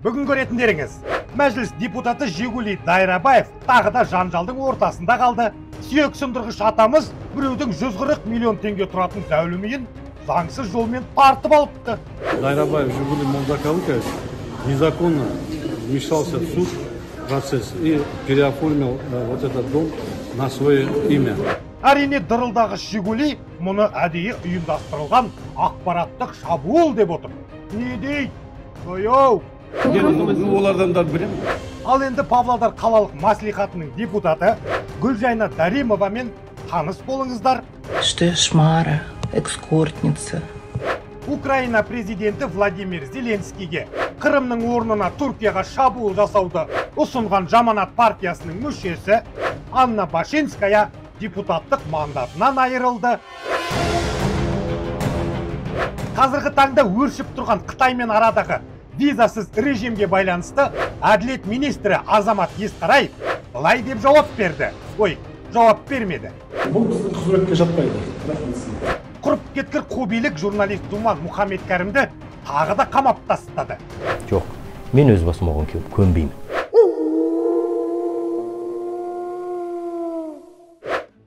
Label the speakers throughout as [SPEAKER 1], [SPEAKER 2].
[SPEAKER 1] Бүгін көретіндеріңіз, мәжіліс депутаты Жигули Дайрабаев тағы да жанжалдың ортасында қалды. Сүйек сындырғыш атамыз біреудің 140 миллион теңге тұратын зәулім үйін заңсыз жолмен тартып алыпты.
[SPEAKER 2] Дайрабаев Жигули Молдакалыкович незаконно вмешался в суд процесс и переоформил вот этот дом на свое имя.
[SPEAKER 1] Әрине дырылдағыш Жигули мұны әдейі ұйымдастырылған ақпараттық шабуыл деп отыр. Не дейді? Ой-оу!
[SPEAKER 2] Олардан да білем.
[SPEAKER 1] Ал енді Павлодар қалалық маслихатының депутаты Гүлжайна Даримовамен таныс болыңыздар.
[SPEAKER 3] Что я шмара, экскортница.
[SPEAKER 1] Украина президенті Владимир Зеленскийге Қырымның орнына Түркияға шабуыл жасауды ұсынған Жаманат партиясының мүшесі Анна Башинская депутаттық мандатынан айырылды. Қазіргі таңда өршіп тұрған Қытаймен арадағы визасыз режимге байланысты әділет министрі Азамат Естараев былай деп жауап берді. Жауап бермеді.
[SPEAKER 2] Бұл біздің құзыретке жатпайды.
[SPEAKER 1] Құрып кеткір қобилік журналист Думан Мұхаммедкәрімді тағы да қамап тастады.
[SPEAKER 4] Жоқ, мен өз басым оған көнбеймін.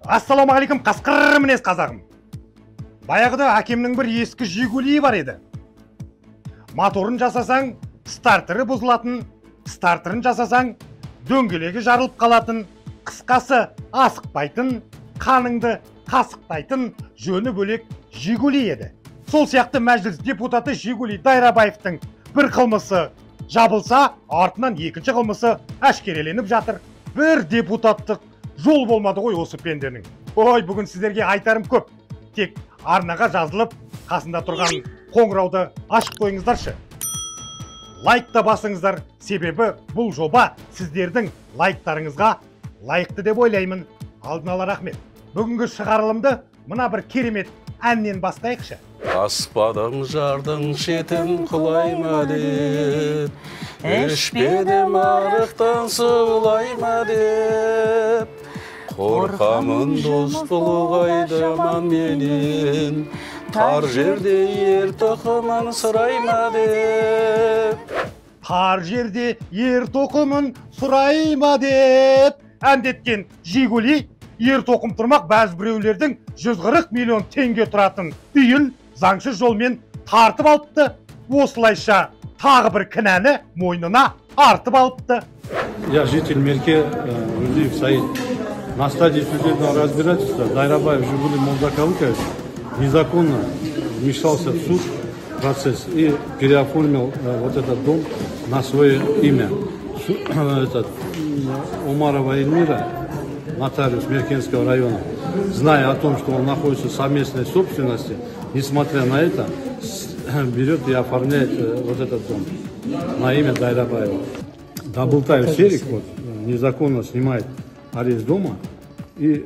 [SPEAKER 1] Ассалаумағалейкум, қасқыр мінез қазағым. Баяғыда әкемнің бір ескі Жигули бар еді. Моторын жасасаң, стартері бұзылатын, стартерін жасасаң, дөңгелегі жарылып қалатын, қысқасы асықпайтын, қаныңды қасықтайтын жөні бөлек Жигули еді. Сол сияқты мәжіліс депутаты Жигули Дайрабаевтың бір қылмысы жабылса, артынан екінші қылмысы әшкереленіп жатыр. Бір депутаттық жол болмады ғой осы пенденің. Бүгін сіздерге айтарым көп. Тек арнаға жазылып, қасында тұрған қоңырауды ашып қойыңыздаршы. Лайкта басыңыздар, себебі бұл жоба сіздердің лайктарыңызға лайықты деп ойлаймын. Алдын ала рахмет. Бүгінгі шығарылымды мына бір керемет әннен бастайықшы.
[SPEAKER 5] Аспадым жардың шетін құлайма деп, ішпедім арықтан сұлайма деп, қорқамын дос бұлғайдаман менен, тар жерде ер тоқымын сұрайма деп.
[SPEAKER 1] Тар жерде ер тоқымын сұрайма деп әндеткен Жигули ер тоқым тұрмақ бәз біреулердің 140 миллион теңге тұратын үйін заңсыз жолмен тартып алыпты. Осылайша тағы бір кінәні мойнына артып алыпты.
[SPEAKER 2] Я житель Мерке Рудиев Саид. На стадии судебного разбирательства Дайрабаев Жигули Молдакалыкович незаконно вмешался в суд процесс и переоформил вот этот дом на свое имя. Умарова Эльмира, нотариус Меркенского района, зная о том, что он находится в совместной собственности, несмотря на это, берет и оформляет вот этот дом на имя Дайрабаева. Дабылтаев Серик незаконно снимает арест дома и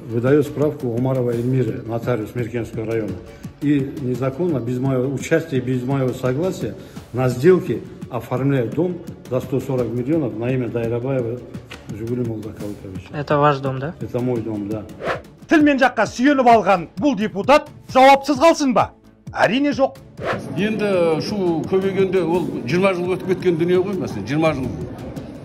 [SPEAKER 2] выдает справку Умарова Эльмире, нотариус Меркенского района. И незаконно, без моего участия, без моего согласия, на сделке оформляет дом за 140 миллионов на имя Дайрабаева Жигули Молдакалыковича.
[SPEAKER 3] Это ваш дом, да?
[SPEAKER 2] Это мой дом, да.
[SPEAKER 1] Тілмен жаққа сүйеніп алған бұл депутат жауапсыз қалсын ба? Әрине жоқ.
[SPEAKER 5] Енді шу көбейгенде ол 20 жыл өтіп кеткен дүние ғой, мәселе 20 жыл.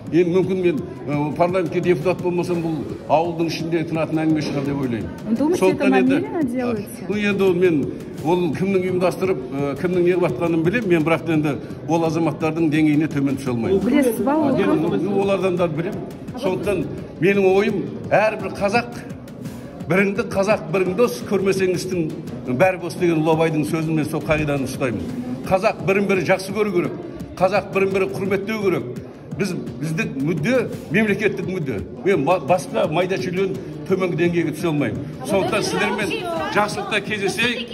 [SPEAKER 5] Енді мүмкін мен парламентке депутат болмасам, бұл ауылдың ішінде тұратын әңгіме шығар деп ойлаймын.
[SPEAKER 6] Думаете, это намеренно делается?
[SPEAKER 5] Енді мен ол кімнің ұйымдастырып, кімнің не қылатқанын білем, мен бірақ енді ол азаматтардың деңгейіне төмен түсе алмаймын.
[SPEAKER 6] Білесіз ба?
[SPEAKER 5] Олардан да білем. Сондықтан менің ойым, әрбір қазақ біріңді қазақ бірің дос, көрмесеңіздің бәрі бос деген Ұлы Абайдың сөзін мен сол қағиданы ұстаймын. Қазақ бірін-бірі жақсы көру керек, қазақ бірін-бірі құрметтеу керек. Біздің мүдде мемлекеттік мүдде. Мен басқа майда-шүйелен төменгі деңгейге түсе алмаймын. Сондықтан сіздермен жақсылықта кездесейік,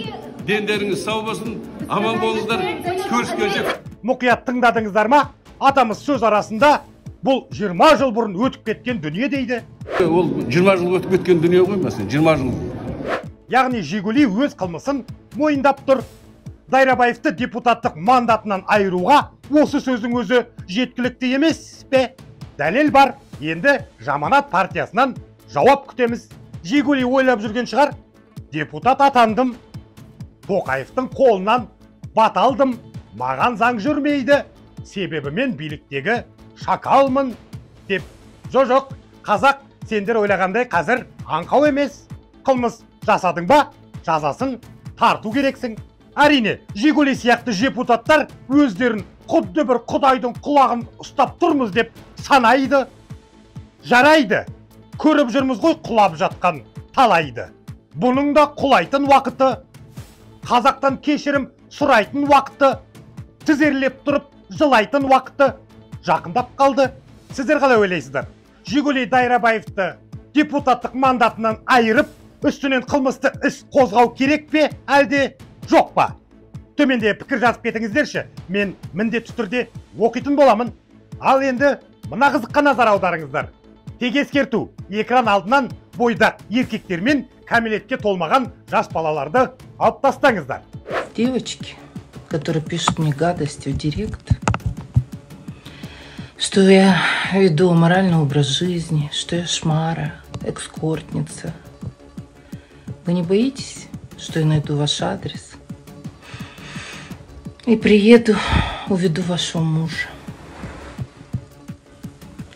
[SPEAKER 5] дендеріңіз сау болсын, аман болыңыздар, көріскенше.
[SPEAKER 1] Мұқият тыңдадыңыздар ма? Атамыз сөз арасында бұл 20 жыл бұрын өтіп кеткен дүние дейді.
[SPEAKER 5] Ол 20 жыл өтіп кеткен дүние ғой, мәселе 20 жыл.
[SPEAKER 1] Яғни Жигули өз қылмысын мойындап тұр. Дайрабаевты депутаттық мандатынан айыруға осы сөздің өзі жеткілікті емес пе? Дәлел бар. Енді Жаманат партиясынан жауап күтеміз. Жигули ойлап жүрген шығар. Депутат атандым. Тоқаевтың қолынан бат алдым. Маған заң жүрмейді. себебі мен биліктегі шакалмын деп. Жоқ, қазақ, сендер ойлағандай қазір аңқау емес. Қылмыс жасадың ба, жазасын тарту керексің. Әрине, Жигули сияқты депутаттар өздерін құдды бір құдайдың құлағын ұстап тұрмыз деп санайды. Жарайды, көріп жүрміз ғой құлап жатқан талайды. Бұның да құлайтын уақыты, қазақтан кешірім сұрайтын уақыты, тізерлеп тұрып жылайтын уақыты жақындап қалды. Сіздер қалай ойлайсыздар? Жигули Дайрабаевты депутаттық мандатынан айырып, үстінен қылмысты іс қозғау керек пе, әлде жоқ па? Төменде пікір жазып кетіңіздерші, мен міндетті түрде оқитын боламын. Ал енді мына қызыққа назар аударыңыздар. Тек ескерту, экран алдынан бойдақ еркектер мен кәмелетке толмаған жас балаларды алып тастаңыздар.
[SPEAKER 3] Девочки, которые пишут мне гадости в директ, что я веду аморальный образ жизни, что я шмара, экскортница. Вы не боитесь, что я найду ваш адрес и приеду, уведу вашего мужа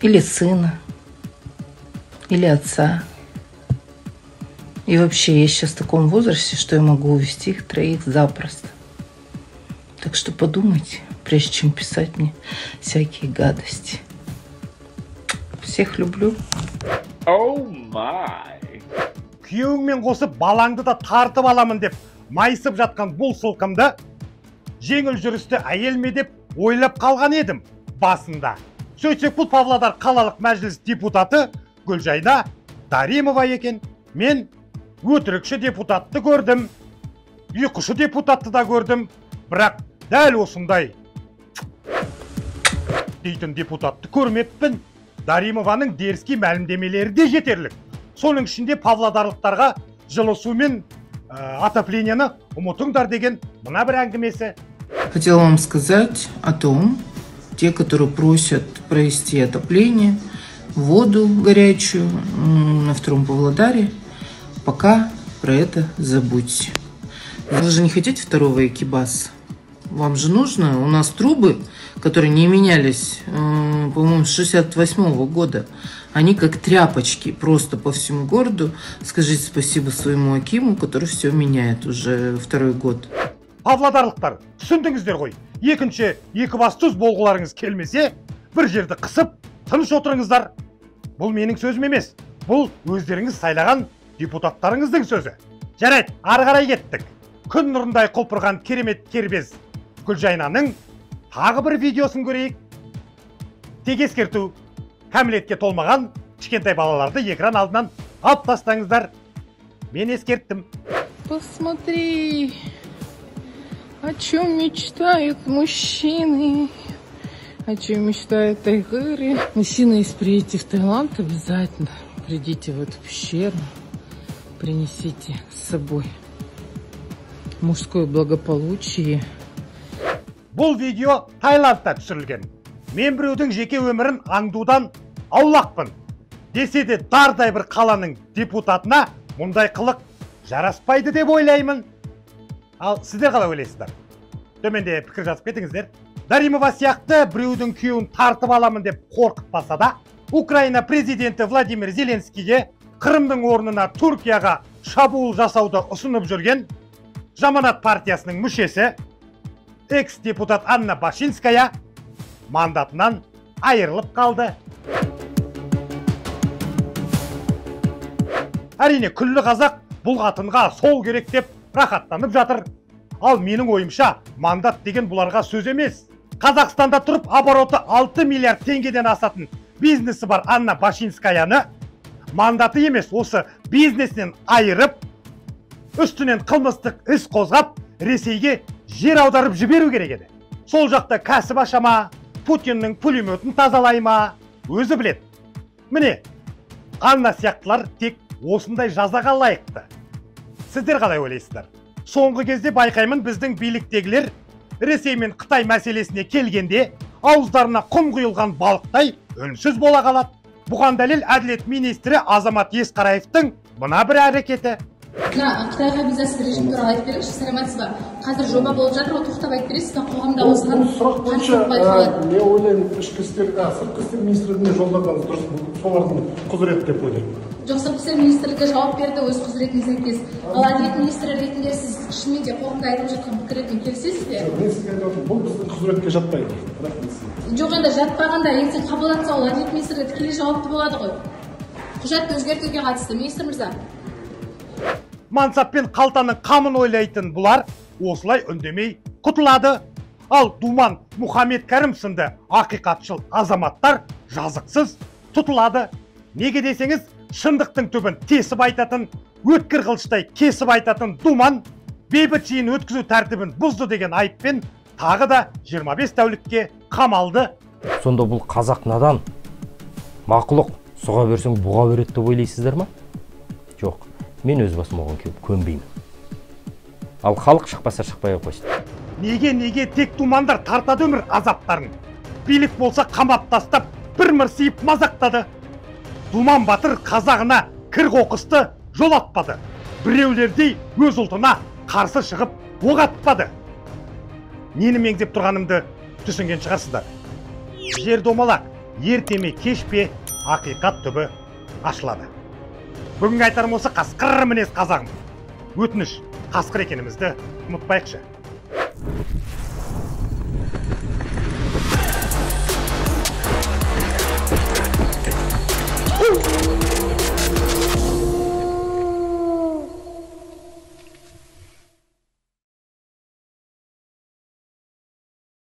[SPEAKER 3] или сына, или отца? И вообще, я сейчас в таком возрасте, что я могу увезти их троих запросто. Так что подумайте, прежде чем писать мне всякие гадости. Всех люблю.
[SPEAKER 1] Күйеуіңмен қосып балаңды да тартып аламын деп майысып жатқан бұл сылқымды жеңіл жүрісті әйел ме деп ойлап қалған едім басында. Сөйтсек, бұл Павлодар қалалық мәжіліс депутаты Гүлжайна Даримова екен. Мен өтірікші депутатты көрдім, ұйқышы депутатты да көрдім, бірақ дәл осындай дейтін депутатты көрмеппін. Даримованың дерзкий мәлімдемелері де жетерлік. Соның ішінде павлодарлықтарға жылы су мен отопленияны ұмытыңдар деген мына бір әңгімесі.
[SPEAKER 3] Хотела вам сказать о том, те, которые просят провести отопление, воду горячую на втором Павлодаре, пока про это забудьте. Вы же не хотите второго экибаса? Вам же нужно, у нас трубы, которые не менялись, по-моему, с 68-го года, они как тряпочки просто по всему городу. Скажите спасибо своему Акиму, который все меняет уже второй год.
[SPEAKER 1] Павлодарлықтар, түсіндіңіздер ғой. Екінші екібастұз болғыларыңыз келмесе, бір жерді қысып, тыныш отырыңыздар. Бұл менің сөзім емес. Бұл өздеріңіз сайлаған депутаттарыңыздың сөзі. Жарайды, ары қарай кеттік. Күн нұрындай құлпырған керемет кербез Гүлжайнаның тағы бір видеосын көрейік. Тек ескерту, кәмелетке толмаған кішкентай балаларды экран алдынан алып тастаңыздар. Мен ескерттім.
[SPEAKER 7] Посмотри, о чем мечтают мужчины, о чем мечтают тайгыры. Мужчины, если приедете в Таиланд, обязательно придите в эту пещеру, принесите с собой мужское благополучие.
[SPEAKER 1] Бұл видео Таиландта түсірілген. Мен біреудің жеке өмірін аңдудан аулақпын. Десе де дардай бір қаланың депутатына мұндай қылық жараспайды деп ойлаймын. Ал сіздер қалай ойлайсыздар? Төменде пікір жазып кетіңіздер. Даримова сияқты біреудің күйеуін тартып аламын деп қорқытпаса да, Украина президенті Владимир Зеленскийге Қырымдың орнына Түркияға шабуыл жасауды ұсынып жүрген Жаманат партиясының мүшесі экс-депутат Анна Башинская мандатынан айырылып қалды. Әрине, күллі қазақ бұл қатынға сол керек деп рахаттанып жатыр. Ал менің ойымша, мандат деген бұларға сөз емес. Қазақстанда тұрып обороты 6 миллиард теңгеден асатын бизнесі бар Анна Башинскаяны мандаты емес, осы бизнесінен айырып, үстінен қылмыстық іс қозғап, Ресейге жер аударып жіберу керек еді. Сол жақта кәсіп ашама, Путиннің пулеметін тазалайма, өзі білет. Міне, Анна сияқтылар тек осындай жазаға лайықты. Сіздер қалай ойлайсыздар? Соңғы кезде байқаймын, біздің биліктегілер Ресей мен Қытай мәселесіне келгенде ауыздарына құм құйылған балықтай үнсіз бола қалады. Бұған дәлел әділет министрі Азамат Ескараевтың мына бір әрекеті.
[SPEAKER 8] Қытайға визасыз режим туралы айтып беріңізші, сәлеметсіз ба? Қазір жоба болып жатыр, ол тоқтап айтып бересіз, қоғамда осыған қаншалық байқалады?
[SPEAKER 9] Мен ойлаймын, ішкі істер, сыртқы істер министрлігіне жолдағаныңыз дұрыс, солардың құзыреті деп ойлаймын.
[SPEAKER 8] Жоқ, сыртқы істер министрлігі жауап берді өз құзыретіне сәйкес. Ал әділет министрі ретінде сіз шынымен де қоғамда айтып жатқан пікірмен келісесіз бе?
[SPEAKER 9] Мен сізге айтып отырмын, бұл біздің құзыретке жатпайды.
[SPEAKER 8] Жоқ, енді жатпағанда ертең қабылданса, ол әділет министрі тікелей жауапты болады ғой. Құжатты өзгертуге қатысты, министр мырза.
[SPEAKER 1] Мансап пен қалтаның қамын ойлайтын бұлар осылай үндемей құтылады. Ал Думан Мұхаммед Кәрім сынды ақиқатшыл азаматтар жазықсыз тұтылады. Неге десеңіз, шындықтың түбін тесіп айтатын, өткір қылыштай кесіп айтатын Думан бейбіт жиын өткізу тәртібін бұзды деген айыппен тағы да 25 тәулікке қамалды.
[SPEAKER 4] Сонда бұл қазақ надан, мақұлық, сұға берсең бұға береді деп ойлайсыздар ма? Жоқ, мен өз басым оған көнбеймін. Ал халық шықпаса шықпай қойсын.
[SPEAKER 1] Неге тек Думандар тартады өмір азаптарын. Билік болса қамап тастап, бір мырсиып мазақтады. Думан батыр қазағына кір қоқысты жол атпады. Біреулердей өз ұлтына қарсы шығып оқ атпады. Нені меңзеп тұрғанымды түсінген шығарсыздар. Жер домалақ, ерте ме кеш пе ақиқат түбі ашылады. Бүгін айтарым осы, қасқыр мінез қазағым. Өтініш, қасқыр екенімізді ұмытпайықшы.